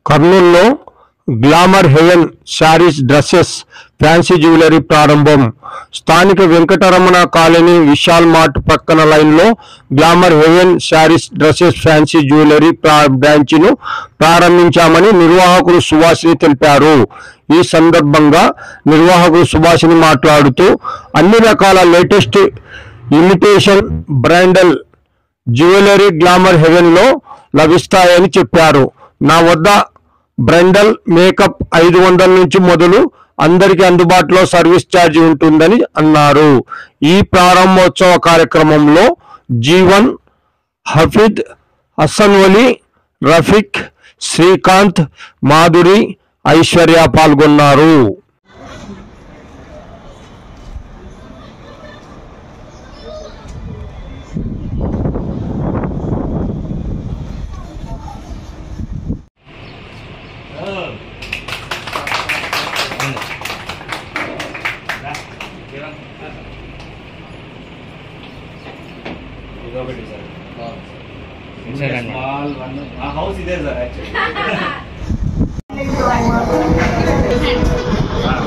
కర్నూలులో glamour heaven saris dresses fancy jewellery ప్రారంభం. స్థానిక వెంకటరమణ కాలనీ విశాల్ మార్ట్ పక్కన లైన్లో glamour heaven saris dresses fancy jewellery బ్రాంచ్ను ప్రారంభించామని నిర్వాహకులు సుభాషిణి తెలిపారు. ఈ సందర్భంగా నిర్వాహకులు సుభాషిణి మాట్లాడుతూ అన్ని రకాల లేటెస్ట్ ఇమిటేషన్ బ్రాండల్ జ్యువెలరీ గ్లామర్ హెవెన్లో లభిస్తాయని చెప్పారు. నా వద్ద బ్రైడల్ మేకప్ 500 నుంచి మొదలు అందరికీ అందుబాటులో సర్వీస్ ఛార్జీ ఉంటుందని అన్నారు. ఈ ప్రారంభోత్సవ కార్యక్రమంలో జీవన్, హఫీద్, హసన్ వలి, రఫీక్, శ్రీకాంత్, మాధురి, ఐశ్వర్య పాల్గొన్నారు. Small one. Our house is there, sir. Actually.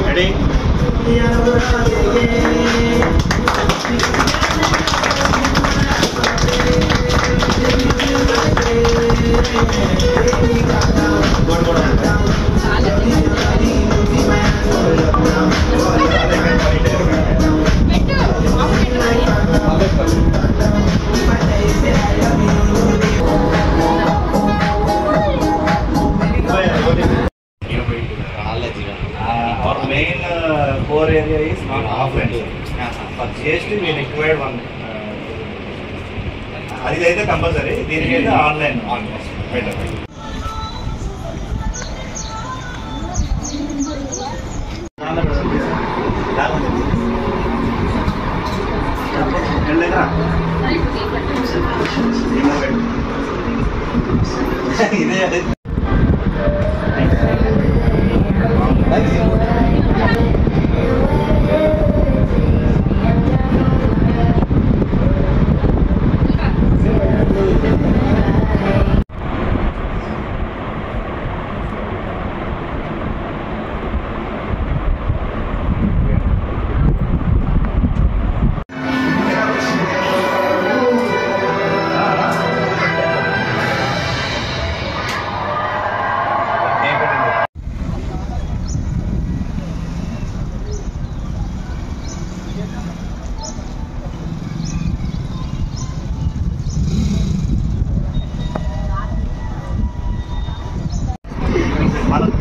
Ready? Our main core area is not offline. For GST we required one. That is compulsory. This is online. Better.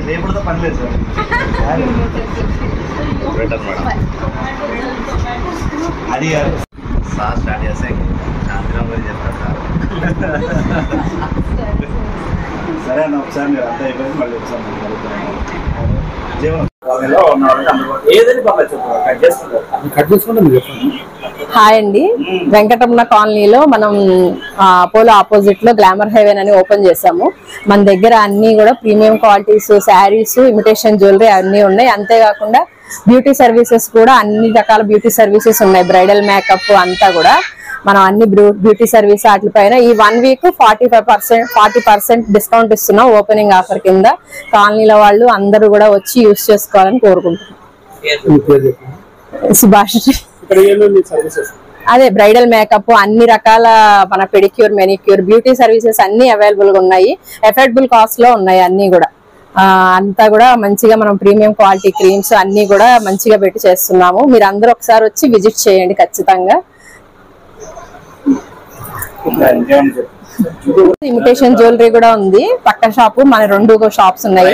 రేపుతో పని లేదు సార్. అది sir start చేస్తే సాయంత్రం కూడా చెప్తారు sir. సరే అన్న, ఒకసారి మీరు అంతా అయిపోయింది మళ్ళీ ఒకసారి జీవనం హాయ్ అండి. వెంకటరమణ కాలనీలో మనం అపోలో ఆపోజిట్ లో గ్లామర్ హెవెన్ అని ఓపెన్ చేసాము. మన దగ్గర అన్ని కూడా premium qualities, saris, imitation jewellery అన్ని ఉన్నాయి. అంతేకాకుండా బ్యూటీ సర్వీసెస్ కూడా అన్ని రకాల బ్యూటీ సర్వీసెస్ ఉన్నాయి. బ్రైడల్ మేకప్ అంతా కూడా మనం అన్ని బ్యూటీ సర్వీస్ వాటిపైన ఈ 1 వీక్ 40% డిస్కౌంట్ ఇస్తున్నాం ఓపెనింగ్ ఆఫర్ కింద. కాలనీలో వాళ్ళు అందరూ కూడా వచ్చి యూజ్ చేసుకోవాలని కోరుకుంటున్నాం. సుభాషిణి. అదే బ్రైడల్ మేకప్ అన్ని రకాల మన పెడిక్యూర్, మెనిక్యూర్, బ్యూటీ సర్వీసెస్ అన్ని అవైలబుల్ గా ఉన్నాయి. ఎఫర్డబుల్ కాస్ట్ లో ఉన్నాయి అన్ని కూడా. అంతా కూడా మంచిగా మనం ప్రీమియం క్వాలిటీ క్రీమ్స్ అన్ని కూడా మంచిగా పెట్టి చేస్తున్నాము. మీరు అందరూ ఒకసారి వచ్చి విజిట్ చేయండి ఖచ్చితంగా. ఇమిటేషన్ జ్యువెలరీ కూడా ఉంది. పక్క షాపు మన 2 షాప్స్ ఉన్నాయి.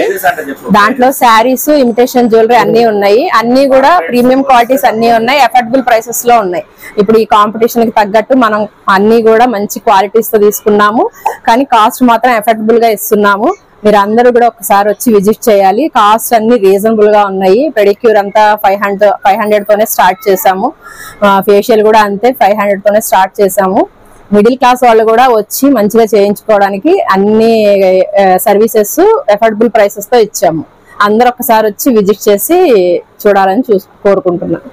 దాంట్లో శారీస్, ఇమిటేషన్ జ్యువెలరీ అన్ని ఉన్నాయి. అన్ని కూడా ప్రీమియం క్వాలిటీస్ అన్ని ఉన్నాయి. అఫోర్డబుల్ ప్రైసెస్ లో ఉన్నాయి. ఇప్పుడు ఈ కాంపిటీషన్ కి తగ్గట్టు మనం అన్ని కూడా మంచి క్వాలిటీస్ తో తీసుకున్నాము. కానీ కాస్ట్ మాత్రం అఫోర్డబుల్ గా ఇస్తున్నాము. మీరు అందరూ కూడా ఒకసారి వచ్చి విజిట్ చేయాలి. కాస్ట్ అన్ని రీజనబుల్ గా ఉన్నాయి. పెడిక్యూర్ అంతా 500 తోనే స్టార్ట్ చేసాము. ఫేషియల్ కూడా అంతే 500 తోనే స్టార్ట్ చేసాము. మిడిల్ క్లాస్ వాళ్ళు కూడా వచ్చి మంచిగా చేయించుకోవడానికి అన్ని సర్వీసెస్ అఫోర్డబుల్ ప్రైసెస్ తో ఇచ్చాము. అందరూ ఒకసారి వచ్చి విజిట్ చేసి చూడాలని కోరుకుంటున్నాను.